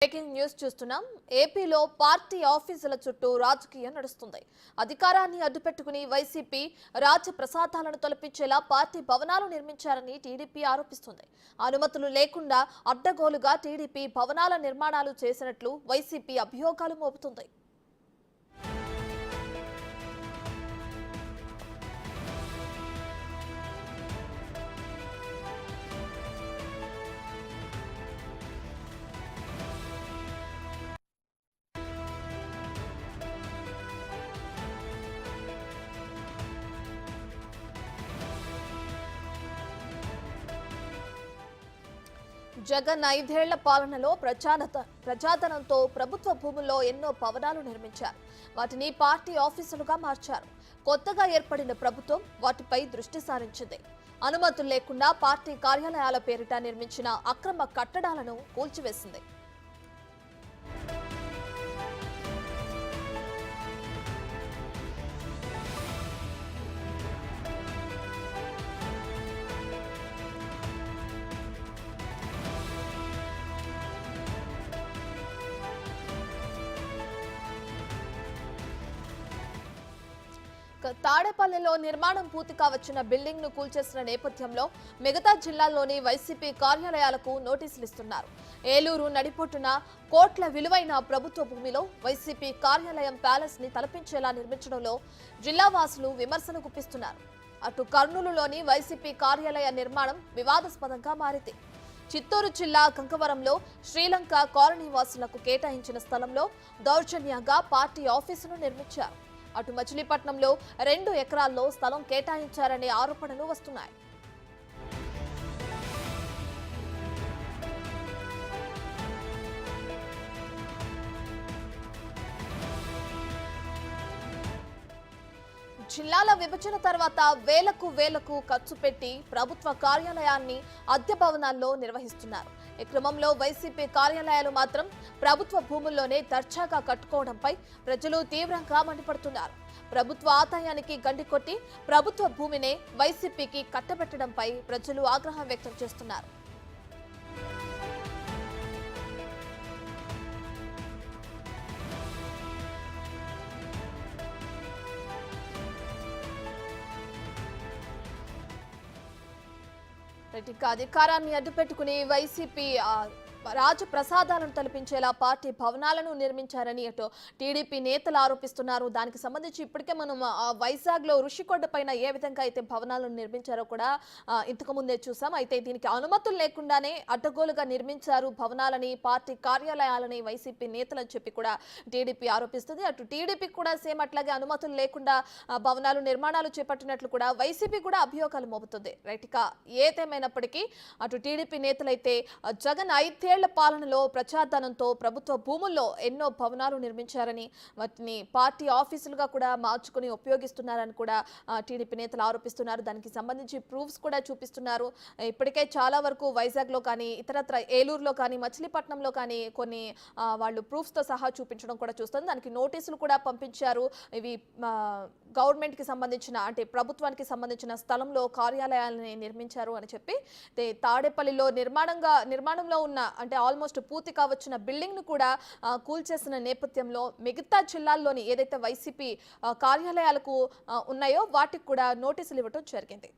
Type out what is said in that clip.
Breaking news చూస్తున్నాం. ఏపీలో party ఆఫీసుల చుట్టూ రాజకీయం నడుస్తుంది. అధికారాన్ని అడ్డుపెట్టుకుని వైసీపీ రాజప్రసాదాలను తొలపించేలా పార్టీ భవనాలు నిర్మించారని టీడీపీ ఆరోపిస్తుంది. అనుమతులు లేకుండా అడ్డగోలుగా టీడీపీ భవనాల నిర్మాణాలు చేసినట్లు వైసీపీ అభియోగాలు మోపుతుంది. జగన్ 5 ఏళ్ల పాలనలో ప్రజాధనంతో ప్రభుత్వ భూముల్లో ఎన్నో భవనాలు నిర్మించారు. వాటిని పార్టీ ఆఫీసులుగా మార్చారు. కొత్తగా ఏర్పడిన ప్రభుత్వం వాటిపై దృష్టి సారించింది. అనుమతులు లేకుండా పార్టీ కార్యాలయాల పేరిట నిర్మించిన అక్రమ కట్టడాలను కూల్చివేసింది. తాడేపల్లిలో నిర్మాణం పూర్తి కావచ్చిన బిల్డింగ్ ను కూల్చేసిన నేపథ్యంలో మిగతా జిల్లాల్లోని వైసీపీ కార్యాలయాలకు నోటీసులు ఇస్తున్నారు. ఏలూరు నడిపొట్టున కోట్ల విలువైన ప్రభుత్వ భూమిలో వైసీపీ కార్యాలయం ప్యాలెస్ ని తలపించేలా నిర్మించడంలో జిల్లావాసులు విమర్శలు గుప్పిస్తున్నారు. అటు కర్నూలులోని వైసీపీ కార్యాలయ నిర్మాణం వివాదాస్పదంగా మారింది. చిత్తూరు జిల్లా గంగవరంలో శ్రీలంక కాలనీ వాసులకు కేటాయించిన స్థలంలో దౌర్జన్యంగా పార్టీ ఆఫీసును నిర్మించారు. అటు మచిలీపట్నంలో 2 ఎకరాల్లో స్థలం కేటాయించారనే ఆరోపణలు వస్తున్నాయి. జిల్లాల విభజన తర్వాత వేలకు ఖర్చు పెట్టి ప్రభుత్వ కార్యాలయాన్ని అద్దె భవనాల్లో నిర్వహిస్తున్నారు. ఈ క్రమంలో వైసీపీ కార్యాలయాలు మాత్రం ప్రభుత్వ భూముల్లోనే దర్జాగా కట్టుకోవడంపై ప్రజలు తీవ్రంగా మండిపడుతున్నారు. ప్రభుత్వ ఆదాయానికి గండికొట్టి ప్రభుత్వ భూమినే వైసీపీకి కట్టబెట్టడంపై ప్రజలు ఆగ్రహం వ్యక్తం చేస్తున్నారు. అధికారాన్ని అడ్డుపెట్టుకుని వైసీపీ రాజప్రసాదాలను తలపించేలా పార్టీ భవనాలను నిర్మించారని అటు టీడీపీ నేతలు ఆరోపిస్తున్నారు. దానికి సంబంధించి ఇప్పటికే మనం వైజాగ్ లో ఋషికొండ పైన ఏ విధంగా అయితే భవనాలను నిర్మించారో కూడా ఇంతకు ముందే చూసాం. అయితే దీనికి అనుమతులు లేకుండానే అడ్డగోలుగా నిర్మించారు భవనాలని, పార్టీ కార్యాలయాలని వైసీపీ నేతలు అని చెప్పి కూడా టీడీపీ ఆరోపిస్తుంది. అటు టీడీపీ కూడా సేమ్ అట్లాగే అనుమతులు లేకుండా భవనాలు నిర్మాణాలు చేపట్టినట్లు కూడా వైసీపీ కూడా అభియోగాలు మోపుతుంది. రైట్, ఇక ఏదేమైనప్పటికీ అటు టీడీపీ నేతలైతే జగన్ 5 ఏళ్ల పాలనలో ప్రజాధనంతో ప్రభుత్వ భూముల్లో ఎన్నో భవనాలు నిర్మించారని, వాటిని పార్టీ ఆఫీసులుగా కూడా మార్చుకుని ఉపయోగిస్తున్నారని కూడా టీడీపీ నేతలు ఆరోపిస్తున్నారు. దానికి సంబంధించి ప్రూఫ్స్ కూడా చూపిస్తున్నారు. ఇప్పటికే చాలా వరకు వైజాగ్ లో కానీ ఇతరత్ర ఏలూరులో కానీ మచిలీపట్నంలో కానీ కొన్ని వాళ్ళు ప్రూఫ్స్ తో సహా చూపించడం కూడా చూస్తుంది. దానికి నోటీసులు కూడా పంపించారు. ఇవి గవర్నమెంట్ కి సంబంధించిన అంటే ప్రభుత్వానికి సంబంధించిన స్థలంలో కార్యాలయాలని నిర్మించారు అని చెప్పి తాడేపల్లిలో నిర్మాణంలో ఉన్న అంటే ఆల్మోస్ట్ పూర్తి కావచ్చిన బిల్డింగ్ ను కూడా కూల్చేసిన నేపథ్యంలో మిగతా జిల్లాల్లోని ఏదైతే వైసీపీ కార్యాలయాలకు ఉన్నాయో వాటికి కూడా నోటీసులు ఇవ్వడం జరిగింది.